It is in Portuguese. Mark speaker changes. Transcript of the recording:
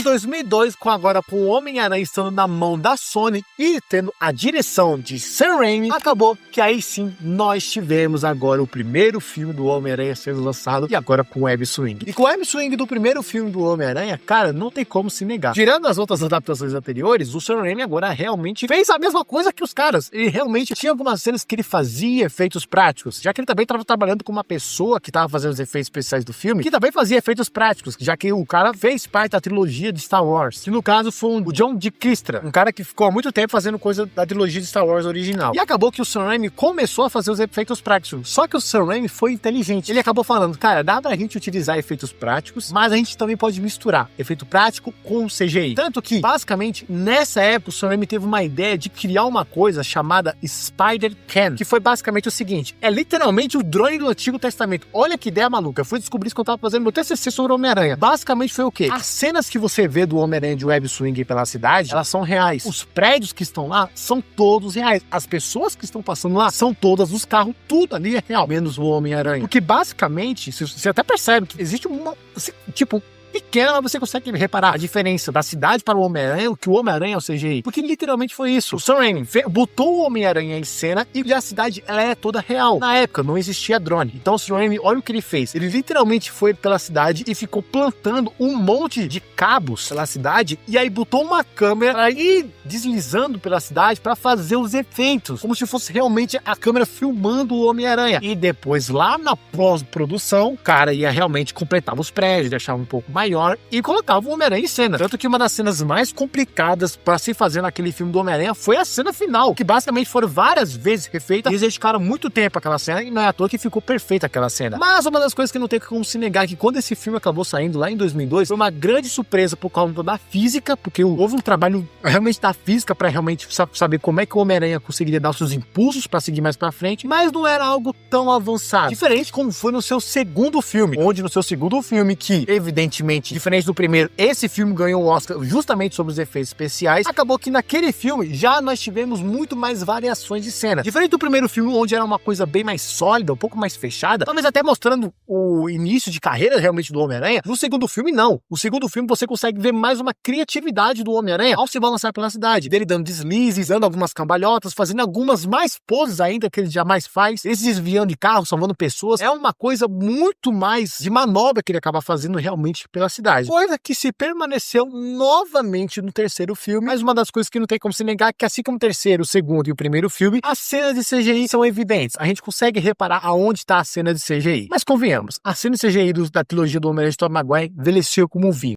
Speaker 1: Em 2002, com o Homem-Aranha estando na mão da Sony e tendo a direção de Sam Raimi, acabou que aí sim nós tivemos agora o primeiro filme do Homem-Aranha sendo lançado, e agora com o Web Swing. E com o Web Swing do primeiro filme do Homem-Aranha, cara, não tem como se negar. Tirando as outras adaptações anteriores, o Sam Raimi agora realmente fez a mesma coisa que os caras. Ele realmente tinha algumas cenas que ele fazia efeitos práticos, já que ele também estava trabalhando com uma pessoa que estava fazendo os efeitos especiais do filme, que também fazia efeitos práticos, já que o cara fez parte da trilogia de Star Wars, que no caso foi o John DeKistra, um cara que ficou há muito tempo fazendo coisa da trilogia de Star Wars original. E acabou que o Sam Raimi começou a fazer os efeitos práticos, só que o Sam Raimi foi inteligente. Ele acabou falando, cara, dá pra gente utilizar efeitos práticos, mas a gente também pode misturar efeito prático com CGI. Tanto que, basicamente, nessa época, o Sam Raimi teve uma ideia de criar uma coisa chamada Spider-Cam, que foi basicamente o seguinte, é literalmente o drone do Antigo Testamento. Olha que ideia maluca, eu fui descobrir isso quando eu tava fazendo meu TCC sobre o Homem-Aranha. Basicamente foi o quê? As cenas que você vê do Homem-Aranha de Web Swing pela cidade, elas são reais. Os prédios que estão lá são todos reais. As pessoas que estão passando lá são todas, os carros, tudo ali é real, menos o Homem-Aranha. Porque basicamente, você até percebe que existe uma, tipo, pequena, mas você consegue reparar a diferença da cidade para o Homem-Aranha, que o Homem-Aranha é o CGI. Porque literalmente foi isso. O Sam Raimi botou o Homem-Aranha em cena e a cidade, ela é toda real. Na época, não existia drone. Então o Sam Raimi, olha o que ele fez. Ele literalmente foi pela cidade e ficou plantando um monte de cabos pela cidade e aí botou uma câmera aí deslizando pela cidade para fazer os efeitos. Como se fosse realmente a câmera filmando o Homem-Aranha. E depois, lá na pós-produção, o cara ia realmente completar os prédios, deixar um pouco maior e colocava o Homem-Aranha em cena. Tanto que uma das cenas mais complicadas para se fazer naquele filme do Homem-Aranha foi a cena final, que basicamente foram várias vezes refeitas e eles dedicaram muito tempo àquela cena e não é à toa que ficou perfeita aquela cena. Mas uma das coisas que não tem como se negar é que quando esse filme acabou saindo lá em 2002, foi uma grande surpresa por causa da física, porque houve um trabalho realmente da física para realmente saber como é que o Homem-Aranha conseguiria dar os seus impulsos para seguir mais para frente, mas não era algo tão avançado. Diferente como foi no seu segundo filme, onde no seu segundo filme, que evidentemente diferente do primeiro, esse filme ganhou o Oscar justamente sobre os efeitos especiais, acabou que naquele filme já nós tivemos muito mais variações de cena. Diferente do primeiro filme, onde era uma coisa bem mais sólida, um pouco mais fechada, talvez até mostrando o início de carreira realmente do Homem-Aranha, no segundo filme não. No segundo filme você consegue ver mais uma criatividade do Homem-Aranha ao se balançar pela cidade, dele dando deslizes, dando algumas cambalhotas, fazendo algumas mais poses ainda que ele jamais faz, esse desviando de carro, salvando pessoas, é uma coisa muito mais de manobra que ele acaba fazendo realmente pela cidade. Coisa que se permaneceu novamente no terceiro filme, mas uma das coisas que não tem como se negar é que assim como o terceiro, o segundo e o primeiro filme, as cenas de CGI são evidentes. A gente consegue reparar aonde está a cena de CGI. Mas convenhamos, a cena de CGI da trilogia do Homem-Aranha de Tobey Maguire envelheceu como um vinho.